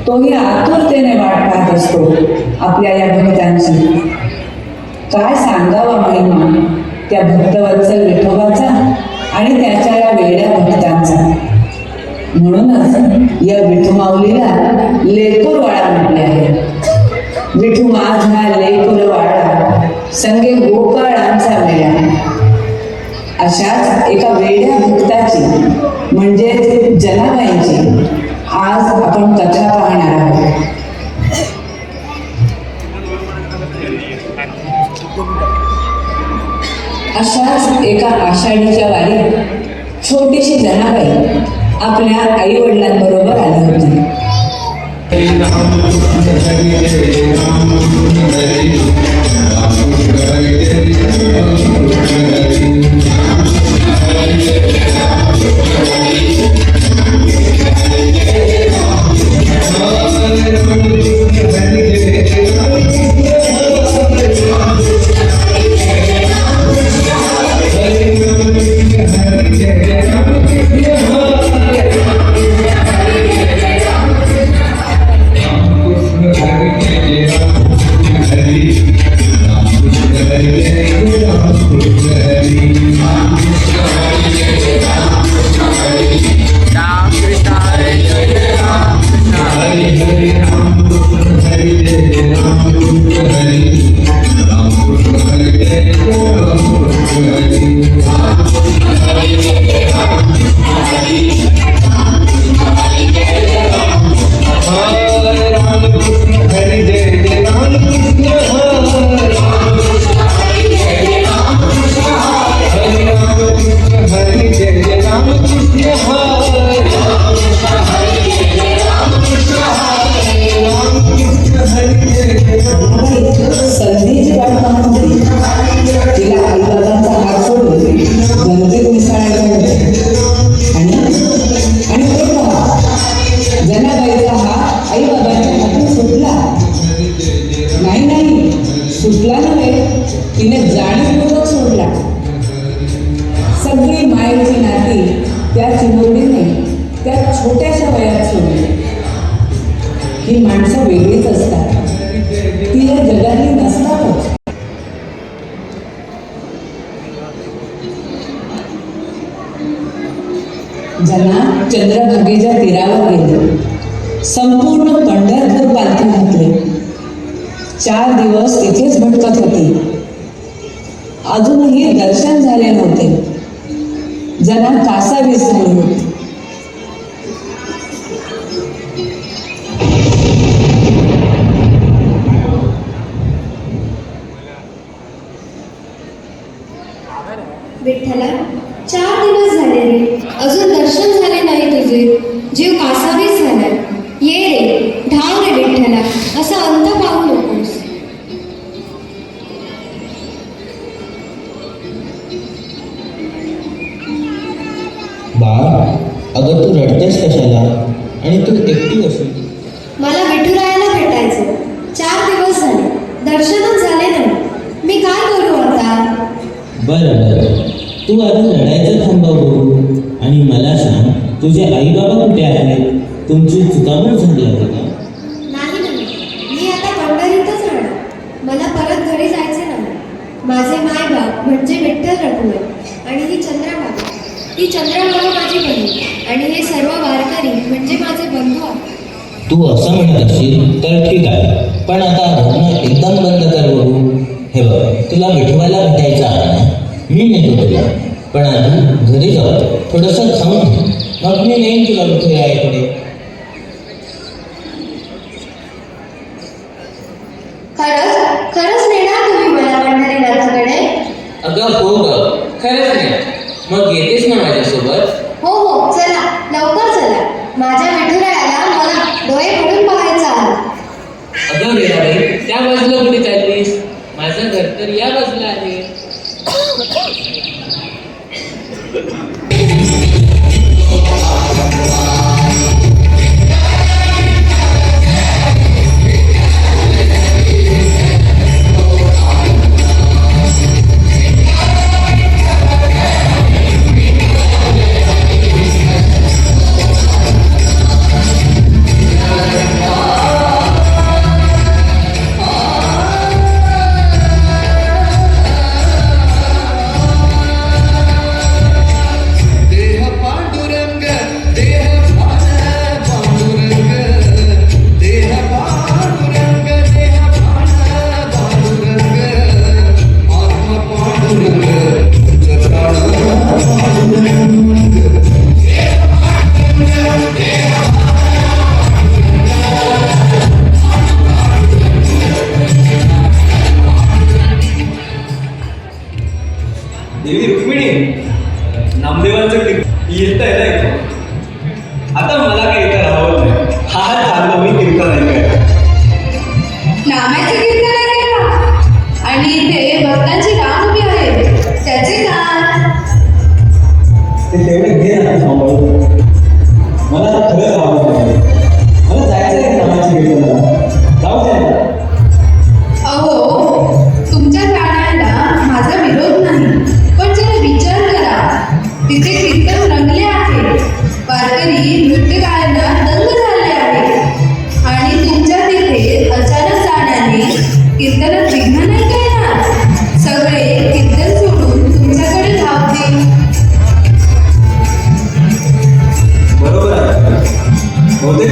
तोही आतुरतेने वाट पाहत असतो आपल्या या भक्तांची. काय सांगावा महिमा त्या भक्तवत्सल विठोबाचा आणि त्याच्या या वेड्या भक्तांचा. म्हणूनच या विठुमाऊलीला लेकूरवाडा म्हटले आहे. विठू माझा लेकूरवाडा संगे गोपाळांचा मेळा. अशाच एका वेड्या भक्ताची म्हणजे जनाबाईंची आज आपण कथा पाहणार आहोत. अशाच एका आषाढीच्या वारीत छोटीशी जनाबाई आपल्या आई वडिलांबरोबर आली होती. सुटला नव्हे, तिने जाणीवपूर्वक सोडला. सगळी मायेची नाती त्या चिमुरडीने त्या छोट्याशा वयात सोडली. ही माणसं वेगळीच असतात, ती या जगातली नसतातच. जना चंद्रभागेच्या तीरावर गेले. संपूर्ण पंढरपूर पालखी घातले. 4 दिवस तिथेच भटकत होती. अजूनही दर्शन झाले नव्हते. जना कासावीस झाली होती. विठ्ठला, 4 दिवस झाले रे, अजून दर्शन झाले नाही तुझे. जीव कासावीस झाला. ये रे, धाव रे विठ्ठला, असा अंत पाहू नकोस. बाळ, अगं तू रडतेस कशाला? आणि तू एकटी कशी? मला विठुरायाला भेटायचं. 4 दिवस झाले, दर्शनच झाले नाही. मी काय करू आता? बरं, तू आधी रडायचं थांबव बघू आणि मला सांग, तुझे आई बाबा कुठे आहेत? तुमची चुकामूक झाली आहे का? नाही, मी आता पंढरीतच राहणार. मला परत घरी जायचे नाही. माझे मायबाप म्हणजे विठ्ठल रघुवर आणि ही चंद्रभागा. ती चंद्रभागा माझी बहीण आणि हे सर्व वारकरी म्हणजे माझे बंधू आहेत. तू असं म्हणत असशील तर ठीक आहे, पण आता रडणं एकदम बंद कर बघू. हे बघ, तुला विठोबाला भेटायचं आहे ना? मी नेतो तुला, पण आधी घरी जाऊ, थोडंसं खाऊन घे, मग मी नेईन तुला विठुरायाकडे. खरंच नेणार तुम्ही मला पंढरीनाथाकडे? अगं हो ग, खरंच नाही. मग येतेस ना माझ्यासोबत? हो, चला लवकर चला. माझ्या विठुरायाला मला डोळे फोडून पाहायचं आहे. अगं रेणाबाई, त्या बाजूला कुठे चाललीस? माझं घर तर या बाजूला आहे.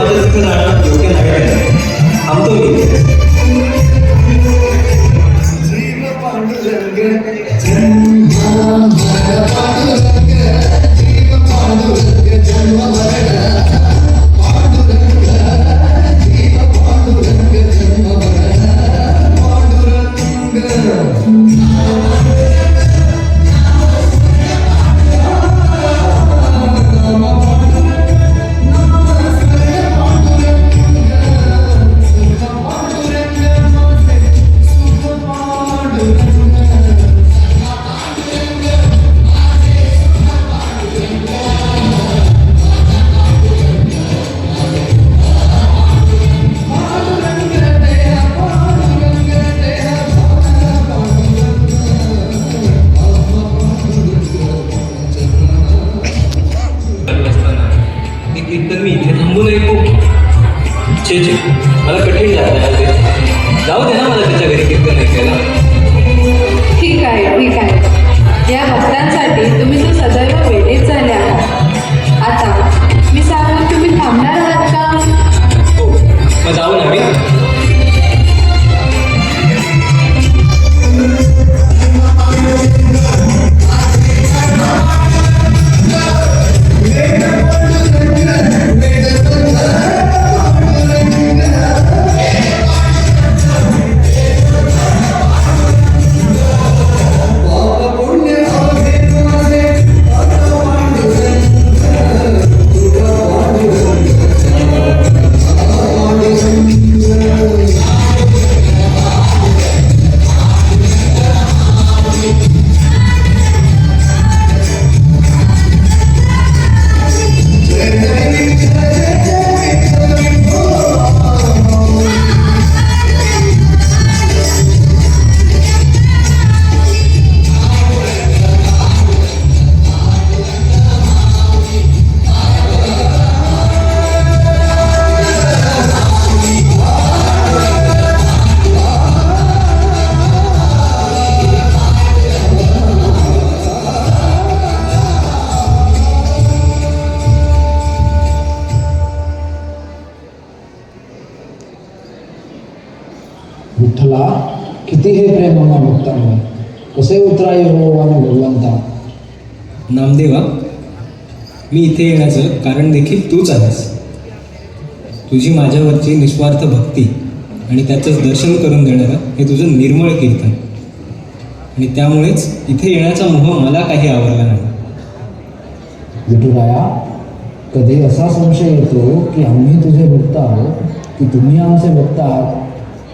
माझं तिथं जाणं योग्य नाही. थांबतो मी. मी इथे थांबू नये खूप छे छे मला कठीण जाऊ दे ना मला त्याच्या घरी कीर्तन ऐकायला. ठीक आहे या भक्तांसाठी तुम्ही तो सदैव वेळेत झाले आहात. आता मी सांगून तुम्ही थांबणार आहात का? हो मग जाऊ ना मी. विठ्ठला किती हे प्रेम आम्हा भक्तांवर, कसे उतराय हो आणि भगवंता. नामदेवा, मी इथे येण्याचं कारण देखील तूच आहेस. तुझी माझ्यावरची निस्वार्थ भक्ती आणि त्याचंच दर्शन करून देणारं हे तुझं निर्मळ कीर्तन, आणि त्यामुळेच इथे येण्याचा मोह मला काही आवडला नाही. विठुराया, कधी असा संशय येतो की आम्ही तुझे भक्त आहोत की तुम्ही आमचे भक्त आहात.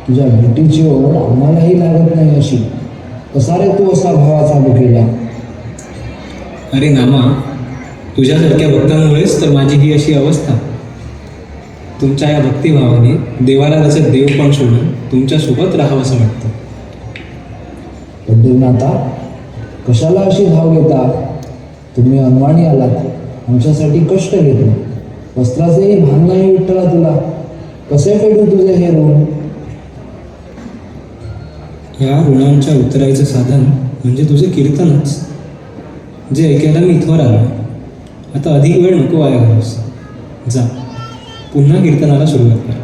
तुझ्या भेटीची ओढ आम्हालाही लागत नाही अशी. कसा रे तू असा भावाचा बुकेला. अरे नामा, तुझ्यासारख्या भक्तांमुळेच तर माझी ही अशी अवस्था. तुमच्या या भक्तिभावाने देवाला त्याचं देव पण सोडून तुमच्यासोबत राहावं असं वाटतं. पण देवनाथा, कशाला अशी धाव घेता. तुम्ही अनवाणी आलात, आमच्यासाठी कष्ट घेतले. वस्त्राचेही भान नाही विठ्ठला तुला. कसे फेडू तुझे हे ऋण. ह्या ऋणांच्या उतरायचं साधन म्हणजे तुझे कीर्तनच, जे ऐकायला मी इथवर आलो. आता अधिक वेळ नको वाया घालूस. जा, पुन्हा कीर्तनाला सुरुवात कर.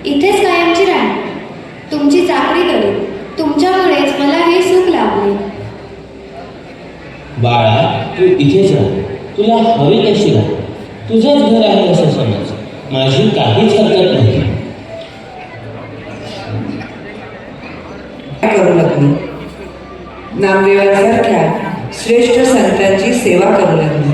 इथेच कायमची राहील. तुमची चाकरी करेल. तुमच्यामुळेच मला हे सुख लाभले. बाळा, तू इथेच राह. तुला हवी कशी राह. तुझंच घर आहे असं समज. माझी काहीच हरकत नाही. लागली. नामदेवासारख्या श्रेष्ठ संतांची सेवा करू लागली.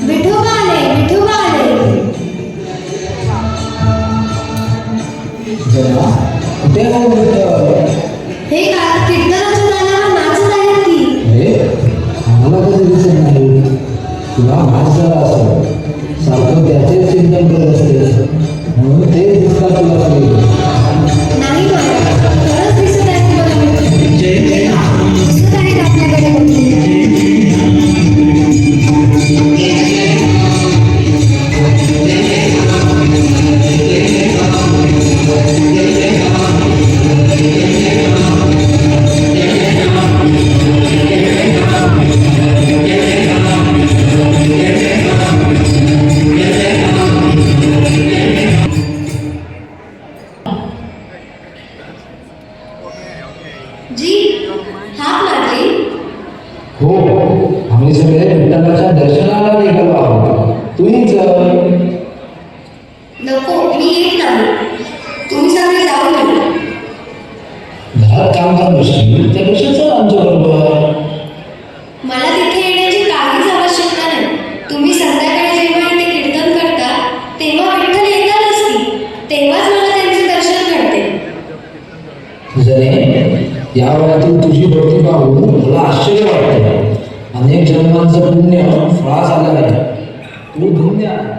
विठोबा आले, विठोबा आले. जना कुठे आहे विठ्ठल? हे काय कीर्तनाच्या तालावर नाचत आहेत की? हे आम्हाला कधी दिसत नाही. तुला भास झाला असं सारखं त्याचेच चिंतन करत असते म्हणून ते दिसतात तुला सगळे. नाही महाराज, खरंच दिसत आहेत मला विठ्ठल. दिसत आहेत आपल्याकडे कुठे. जी हाक मारली. हो, आम्ही सगळे विठ्ठलाच्या दर्शनाला निघालो आहोत. तूही चल. नको, मी येत नाही. तुम्ही सगळे जाऊ नये. घरात काम करत बसशील त्यापेक्षा चल आमच्या बरोबर. मला तिथे येण्याची काहीच आवश्यकता नाही. तुम्ही संध्याकाळी जेव्हा इथे कीर्तन करता तेव्हा विठ्ठल येतातच की. तेव्हाच मला त्यांचे दर्शन घडते. जरे या वयातून तुझी भक्ती पाहून मला आश्चर्य वाटते. अनेक जन्मांचं पुण्य फळास आलं आहे. तू धन्य आहे.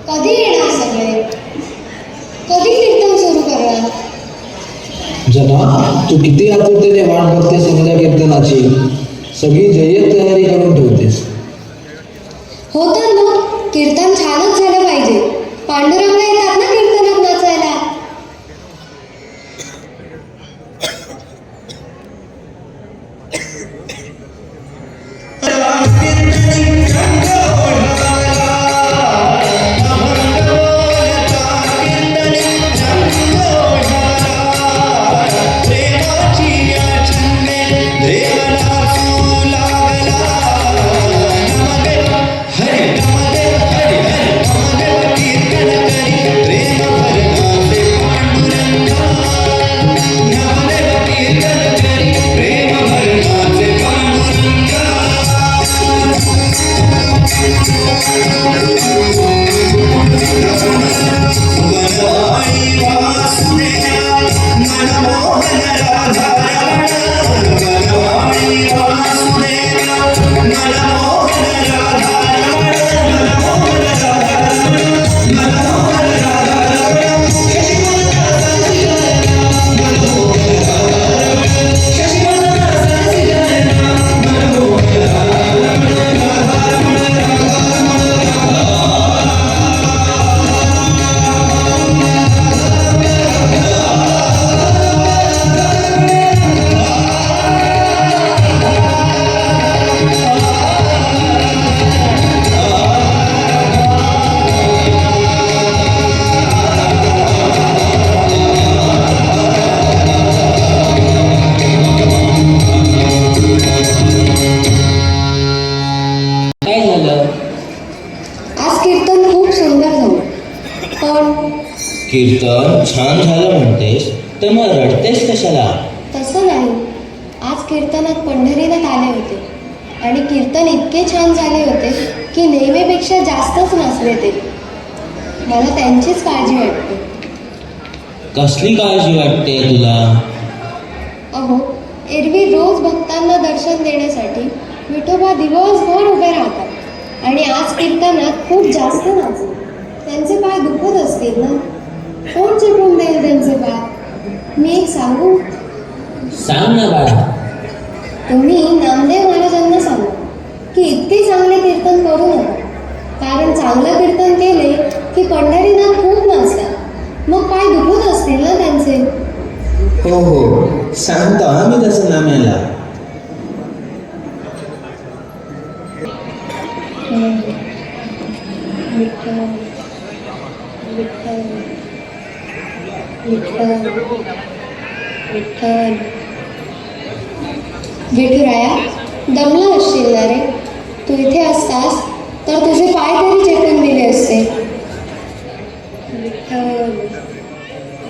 कधी येणार सगळे? कधी कीर्तन सुरू करणार? जना तू किती आतुरतेने वाट बघतेस समजा कीर्तनाची. सगळी जय्यत तयारी करून ठेवतेस. हो तर मग कीर्तन छानच झालं पाहिजे. पांडुरंग येतात ना कीर्तनात नाचायला. कीर्तन छान झालं म्हणतेस तर मग रडतेस कशाला? तसं नाही. आज कीर्तनात पंढरीनाथ आले होते आणि कीर्तन इतके छान झाले होते की नेहमीपेक्षा जास्तच नाचले ते. मला त्यांचीच काळजी वाटते. कसली काळजी वाटते तुला? अहो, एरवी रोज भक्तांना दर्शन देण्यासाठी विठोबा दिवसभर उभे राहतात आणि आज कीर्तनात खूप जास्त नाचले. त्यांचे पाय दुखत असतील ना? कोण चेपून देईल त्यांचे पाय? मी एक सांगू? सांग ना बाळा. तुम्ही नामदेव महाराजांना सांगा की इतके चांगले कीर्तन करू नका, कारण चांगलं कीर्तन केले की पंढरीनाथ खूप नाचतात, मग पाय दुखत असतील ना त्यांचे. हो हो, सांगतो आम्ही तसं नाम्याला. विठ्ठल विठ्ठल विठ्ठल विठ्ठल. विठुराया, दमला असशील ना रे? तू इथे असतास तर तुझे पाय तरी चेपून दिले असते. विठ्ठल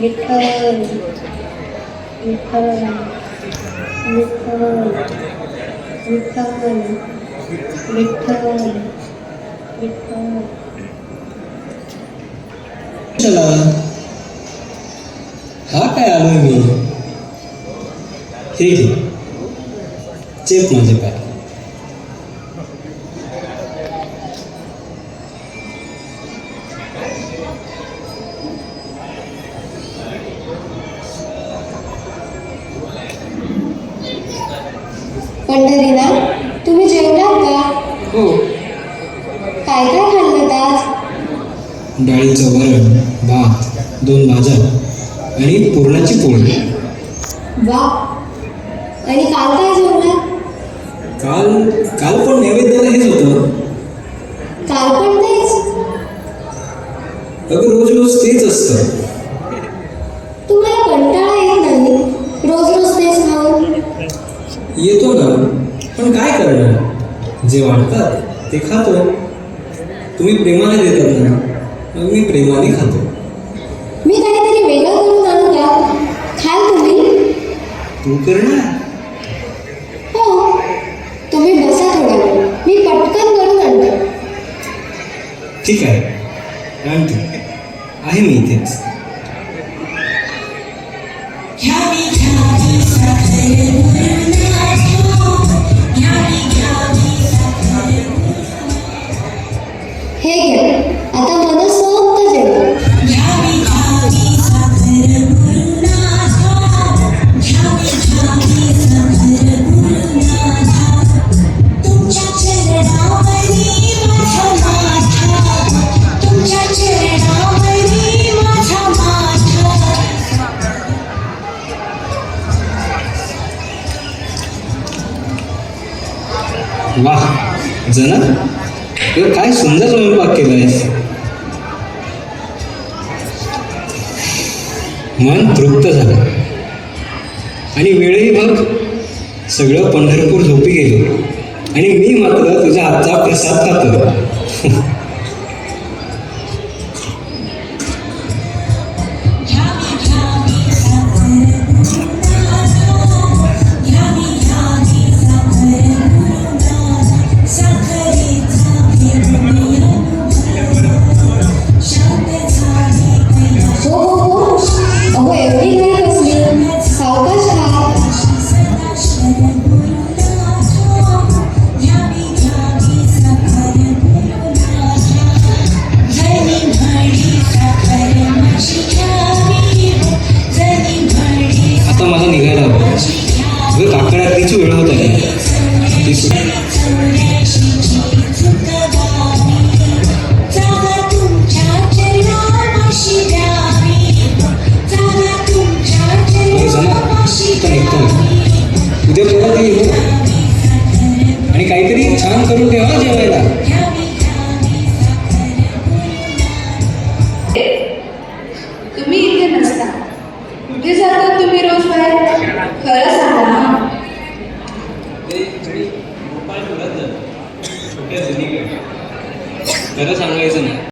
विठ्ठल विठ्ठल विठ्ठल विठ्ठल विठ्ठल विठ्ठल. चला, हा काय आलोय मी. हे घे, चेप माझे पाय. पंढरीनाथ, तुम्ही जेवलात का? हो. काय काय खाल्लं आज? डाळीचं वरण, भात, 2 भाज्या आणि पुरणाची पोळी. वा. आणि काल काय जेवलात? काल पण नैवेद्याला हेच होतं. काल पण तेच? अगं रोज रोज तेच असतं. तुम्हाला कंटाळा येत नाही रोज रोज तेच खाऊन? येतो ना, पण काय करणार, जे वाटतात ते खातो. तुम्ही प्रेमाने देतात ना, मग मी प्रेमाने खातो. मी काहीतरी वेगळं करून आणू का? खाल तुम्ही? तू करणार? हो. तुम्ही बसा थोडा वेळ, मी पटकन करून आणतो. ठीक आहे, आणतो. आहे मी इथेच. हे घ्या, आता मनसोक्त जेवा. वाह जना, तुला काय सुंदर स्वयंपाक केलायस. मन तृप्त झालं. आणि वेळही बघ, सगळं पंढरपूर झोपी गेलो आणि मी मात्र तुझ्या हातचा प्रसाद खातो. अहो, एवढी घाई कसली? सावकाश खा. आता मला निघायला हवं. अगं काकड आरतीची वेळ होत आहे. उद्या परत येईल आणि काहीतरी छान करून ठेवा जेवायला. तुम्ही इथे नसता, कुठे जातात तुम्ही रोज बाहेर? खरं सांगा. खरं सांगायचं नाही.